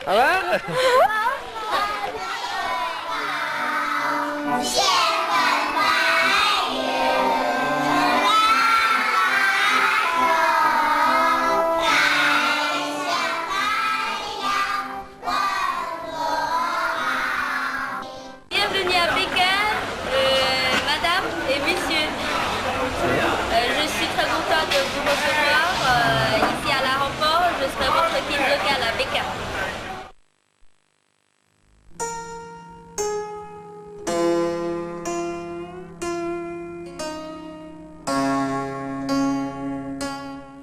好吧。Bienvenue à Pékin, madame et messieurs. Je suis très contente de vous recevoir ici à l'aéroport. Je serai votre guide local à Pékin.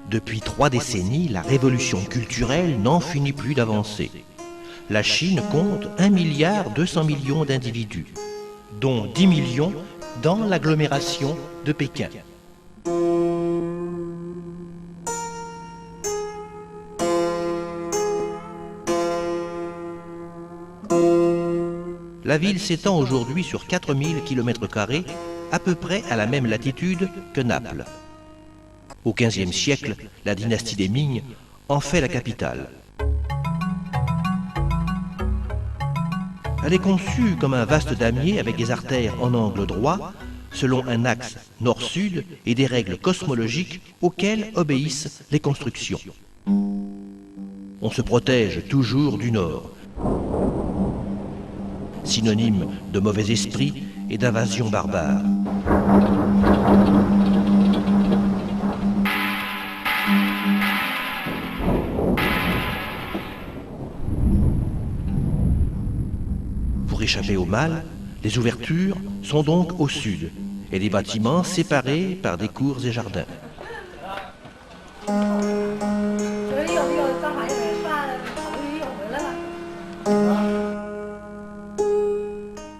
Depuis 3 décennies, la révolution culturelle n'en finit plus d'avancer. La Chine compte 1,2 milliard d'individus, dont 10 millions dans l'agglomération de Pékin. La ville s'étend aujourd'hui sur 4000 km², à peu près à la même latitude que Naples. Au XVe siècle, la dynastie des Ming en fait la capitale. Elle est conçue comme un vaste damier avec des artères en angle droit, selon un axe nord-sud et des règles cosmologiques auxquelles obéissent les constructions. On se protège toujours du nord, synonyme de mauvais esprit et d'invasion barbare. Pour échapper au mal, les ouvertures sont donc au sud et les bâtiments séparés par des cours et jardins.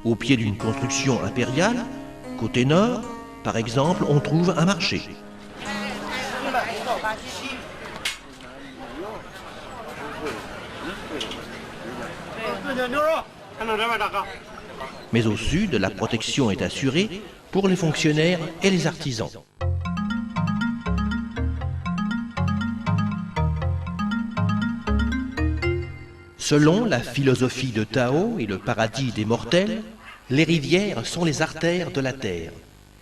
Au pied d'une construction impériale, côté nord, par exemple, on trouve un marché. Mais au sud, la protection est assurée pour les fonctionnaires et les artisans. Selon la philosophie de Tao et le paradis des mortels, les rivières sont les artères de la terre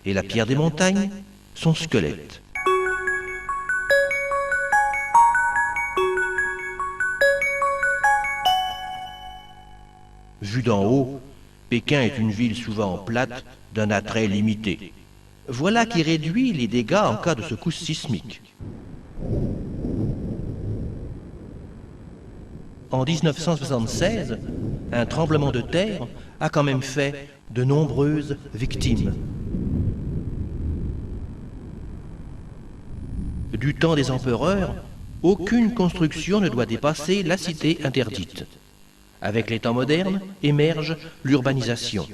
et la pierre des montagnes, son squelette. Vue d'en haut, Pékin est une ville souvent plate, d'un attrait limité. Voilà qui réduit les dégâts en cas de secousse sismique. En 1976, un tremblement de terre a quand même fait de nombreuses victimes. Du temps des empereurs, aucune construction ne doit dépasser la cité interdite. Avec les temps modernes émerge l'urbanisation.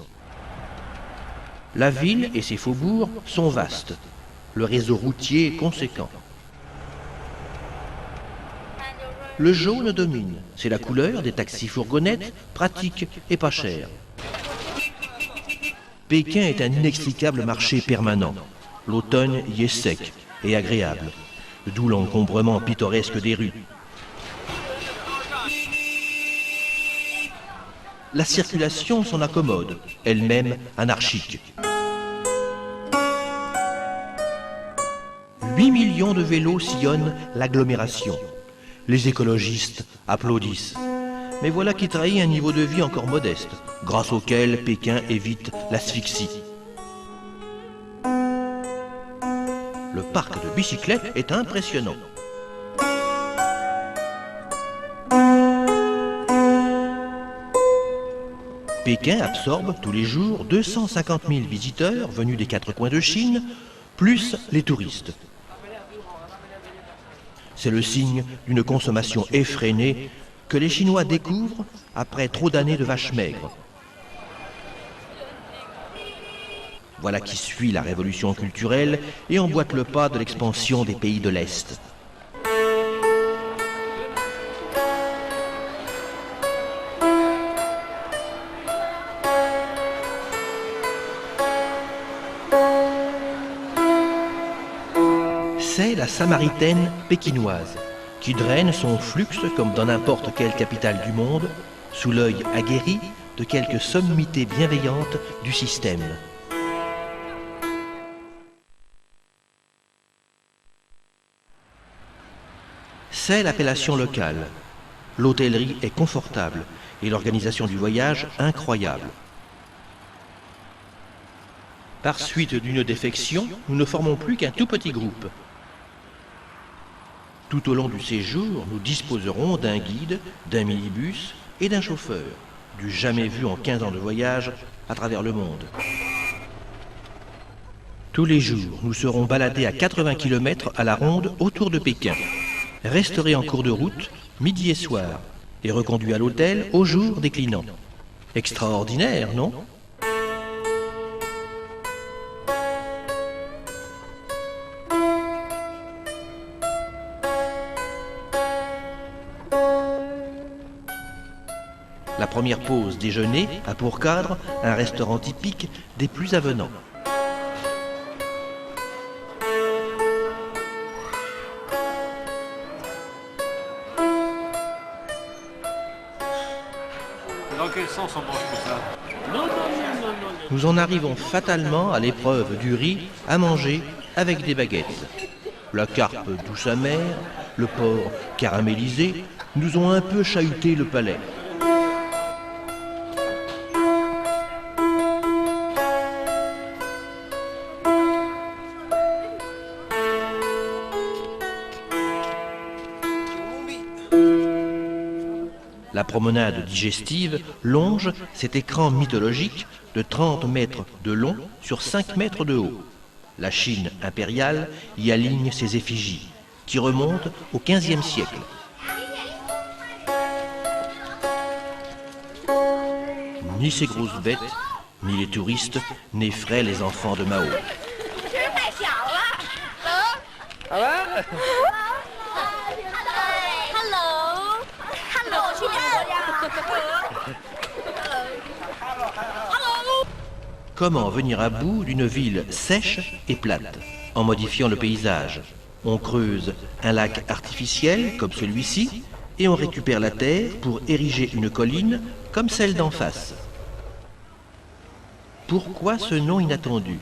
La ville et ses faubourgs sont vastes, le réseau routier est conséquent. Le jaune domine, c'est la couleur des taxis-fourgonnettes, pratique et pas cher. Pékin est un inextricable marché permanent. L'automne y est sec et agréable, d'où l'encombrement pittoresque des rues. La circulation s'en accommode, elle-même anarchique. million de vélos sillonnent l'agglomération. Les écologistes applaudissent. Mais voilà qui trahit un niveau de vie encore modeste, grâce auquel Pékin évite l'asphyxie. Le parc de bicyclettes est impressionnant. Pékin absorbe tous les jours 250 000 visiteurs venus des 4 coins de Chine, plus les touristes. C'est le signe d'une consommation effrénée que les Chinois découvrent après trop d'années de vaches maigres. Voilà qui suit la révolution culturelle et emboîte le pas de l'expansion des pays de l'Est. C'est la Samaritaine pékinoise, qui draine son flux comme dans n'importe quelle capitale du monde, sous l'œil aguerri de quelques sommités bienveillantes du système. C'est l'appellation locale. L'hôtellerie est confortable et l'organisation du voyage incroyable. Par suite d'une défection, nous ne formons plus qu'un tout petit groupe. Tout au long du séjour, nous disposerons d'un guide, d'un minibus et d'un chauffeur, du jamais vu en 15 ans de voyage à travers le monde. Tous les jours, nous serons baladés à 80 km à la ronde autour de Pékin, restaurés en cours de route, midi et soir, et reconduits à l'hôtel au jour déclinant. Extraordinaire, non ? La première pause déjeuner a pour cadre un restaurant typique des plus avenants. Dans quel sens on mange tout ça? Nous en arrivons fatalement à l'épreuve du riz à manger avec des baguettes. La carpe douce amère, le porc caramélisé nous ont un peu chahuté le palais. La promenade digestive longe cet écran mythologique de 30 mètres de long sur 5 mètres de haut. La Chine impériale y aligne ses effigies, qui remontent au XVe siècle. Ni ces grosses bêtes, ni les touristes n'effraient les enfants de Mao. Comment venir à bout d'une ville sèche et plate, en modifiant le paysage? On creuse un lac artificiel comme celui-ci et on récupère la terre pour ériger une colline comme celle d'en face. Pourquoi ce nom inattendu?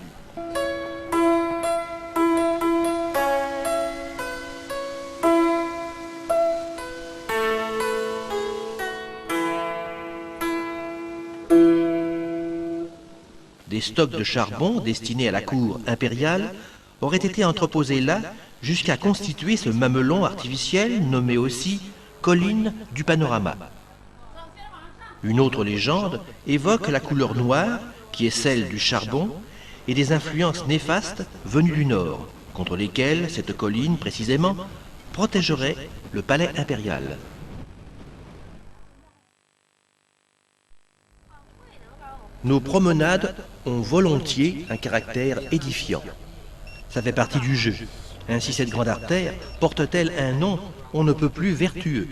Des stocks de charbon destinés à la cour impériale auraient été entreposés là jusqu'à constituer ce mamelon artificiel nommé aussi colline du panorama. Une autre légende évoque la couleur noire qui est celle du charbon et des influences néfastes venues du nord, contre lesquelles cette colline précisément protégerait le palais impérial. Nos promenades ont volontiers un caractère édifiant. Ça fait partie du jeu. Ainsi cette grande artère porte-t-elle un nom on ne peut plus vertueux.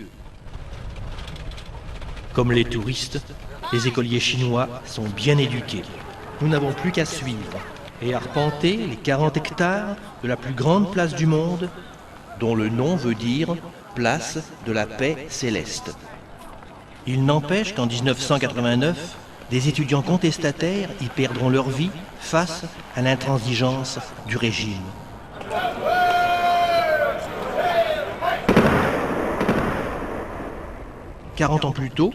Comme les touristes, les écoliers chinois sont bien éduqués. Nous n'avons plus qu'à suivre et arpenter les 40 hectares de la plus grande place du monde, dont le nom veut dire « place de la paix céleste ». Il n'empêche qu'en 1989, des étudiants contestataires y perdront leur vie face à l'intransigeance du régime. 40 ans plus tôt,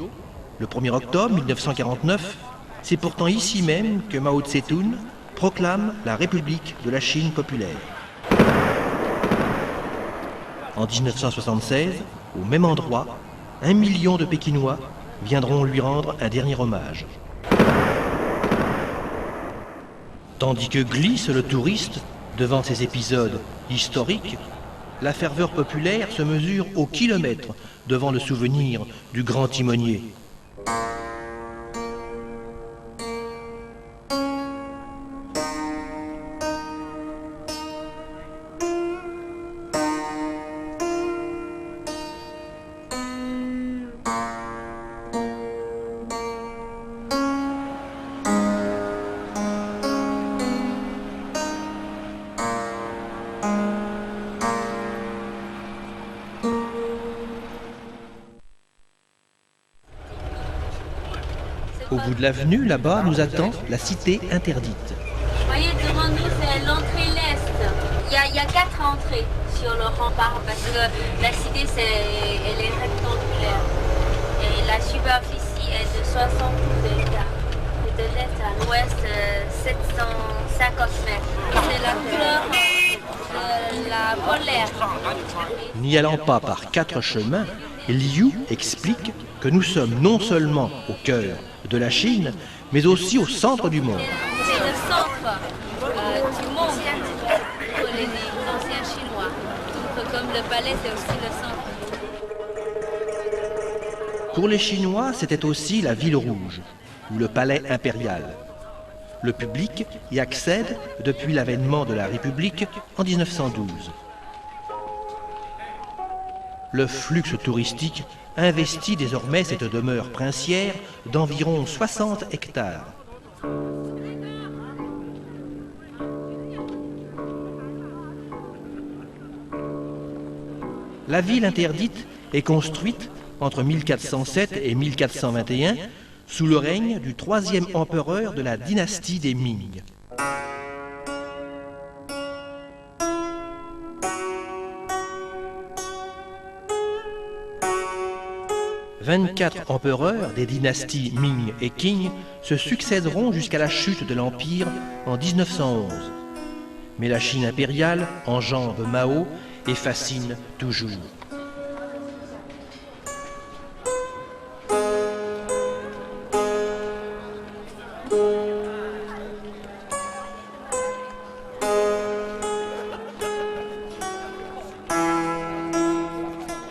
le 1er octobre 1949, c'est pourtant ici même que Mao Tse-tung proclame la République de la Chine populaire. En 1976, au même endroit, 1 million de Pékinois viendront lui rendre un dernier hommage. Tandis que glisse le touriste devant ces épisodes historiques, la ferveur populaire se mesure au kilomètre devant le souvenir du grand timonier. Au bout de l'avenue, là-bas, nous attend la cité interdite. Vous voyez, devant nous, c'est l'entrée l'Est. Il y a 4 entrées sur le rempart parce que la cité, elle est rectangulaire. Et la superficie est de 72 hectares. Et de l'Est à l'Ouest, 750 mètres. C'est la couleur de la polaire. N'y allant pas par 4 chemins, Liu explique que nous sommes non seulement au cœur de la Chine, mais aussi au centre du monde. C'est le centre du monde pour les anciens Chinois. Tout comme le palais, c'est aussi le centre. Pour les Chinois, c'était aussi la ville rouge, ou le palais impérial. Le public y accède depuis l'avènement de la République en 1912. Le flux touristique investit désormais cette demeure princière d'environ 60 hectares. La ville interdite est construite entre 1407 et 1421 sous le règne du 3e empereur de la dynastie des Ming. « 24 empereurs des dynasties Ming et Qing se succéderont jusqu'à la chute de l'Empire en 1911. Mais la Chine impériale enjambe Mao et fascine toujours.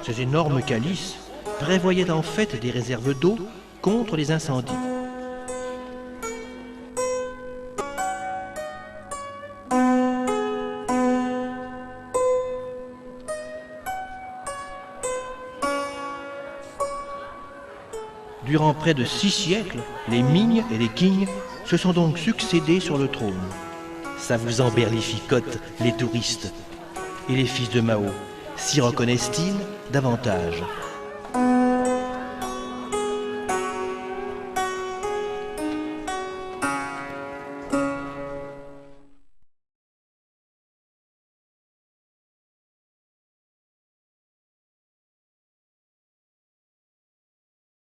Ces énormes calices prévoyaient en fait des réserves d'eau contre les incendies. Durant près de 6 siècles, les Ming et les Qing se sont donc succédés sur le trône. Ça vous emberlificote, les touristes. Et les fils de Mao, s'y reconnaissent-ils davantage ?